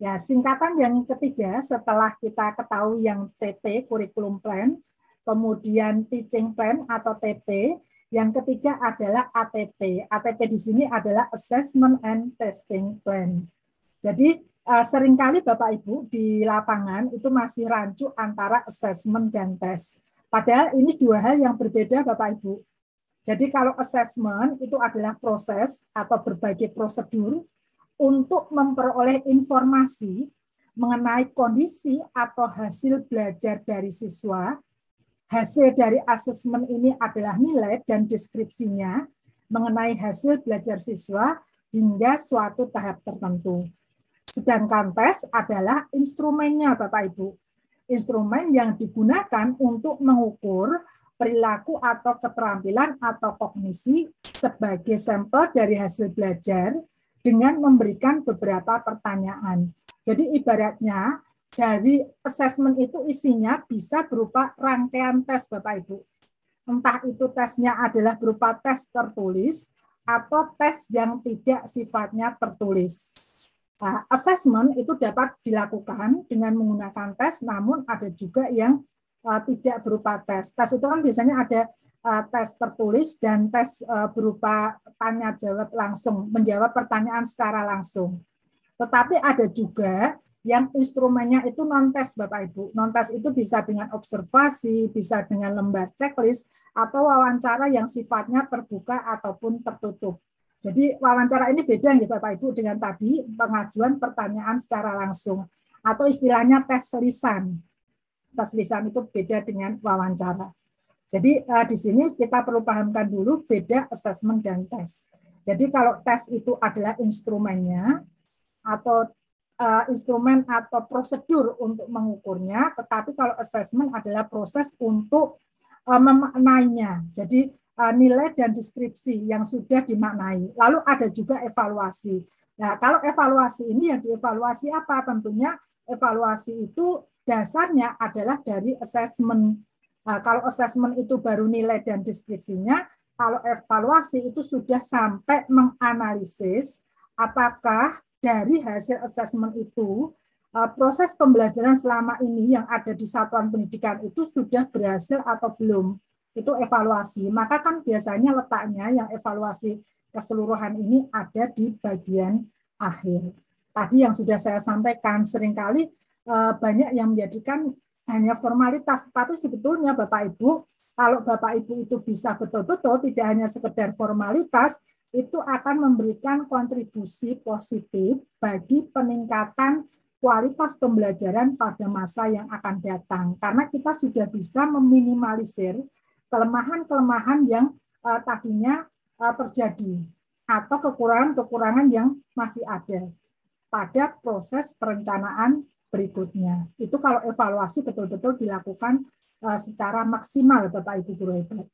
Ya, singkatan yang ketiga setelah kita ketahui yang CP, Curriculum Plan, kemudian Teaching Plan atau TP, yang ketiga adalah ATP. ATP di sini adalah Assessment and Testing Plan. Jadi seringkali Bapak Ibu di lapangan itu masih rancu antara assessment dan tes. Padahal ini dua hal yang berbeda Bapak Ibu. Jadi kalau assessment itu adalah proses atau berbagai prosedur untuk memperoleh informasi mengenai kondisi atau hasil belajar dari siswa. Hasil dari asesmen ini adalah nilai dan deskripsinya mengenai hasil belajar siswa hingga suatu tahap tertentu. Sedangkan tes adalah instrumennya, Bapak Ibu. Instrumen yang digunakan untuk mengukur perilaku atau keterampilan atau kognisi sebagai sampel dari hasil belajar dengan memberikan beberapa pertanyaan. Jadi ibaratnya dari assessment itu isinya bisa berupa rangkaian tes, Bapak Ibu. Entah itu tesnya adalah berupa tes tertulis atau tes yang tidak sifatnya tertulis. Nah, assessment itu dapat dilakukan dengan menggunakan tes, namun ada juga yang tidak berupa tes. Tes itu kan biasanya ada tes tertulis dan tes berupa tanya jawab langsung, menjawab pertanyaan secara langsung. Tetapi ada juga yang instrumennya itu non-tes, Bapak Ibu. Non-tes itu bisa dengan observasi, bisa dengan lembar checklist, atau wawancara yang sifatnya terbuka ataupun tertutup. Jadi wawancara ini beda ya Bapak Ibu dengan tadi pengajuan pertanyaan secara langsung, atau istilahnya tes lisan. Tes lisan itu beda dengan wawancara. Jadi di sini kita perlu pahamkan dulu beda assessment dan tes. Jadi kalau tes itu adalah instrumennya, atau instrumen atau prosedur untuk mengukurnya, tetapi kalau assessment adalah proses untuk memaknainya. Jadi nilai dan deskripsi yang sudah dimaknai. Lalu ada juga evaluasi. Nah, kalau evaluasi ini yang dievaluasi apa? Tentunya evaluasi itu dasarnya adalah dari assessment. Kalau assessment itu baru nilai dan deskripsinya, kalau evaluasi itu sudah sampai menganalisis apakah dari hasil asesmen itu, proses pembelajaran selama ini yang ada di satuan pendidikan itu sudah berhasil atau belum. Itu evaluasi. Maka kan biasanya letaknya yang evaluasi keseluruhan ini ada di bagian akhir. Tadi yang sudah saya sampaikan, seringkali banyak yang menjadikan hanya formalitas. Tapi sebetulnya Bapak Ibu, kalau Bapak Ibu itu bisa betul-betul tidak hanya sekedar formalitas, itu akan memberikan kontribusi positif bagi peningkatan kualitas pembelajaran pada masa yang akan datang. Karena kita sudah bisa meminimalisir kelemahan-kelemahan yang tadinya terjadi atau kekurangan-kekurangan yang masih ada pada proses perencanaan berikutnya. Itu kalau evaluasi betul-betul dilakukan secara maksimal, Bapak Ibu guru hebat.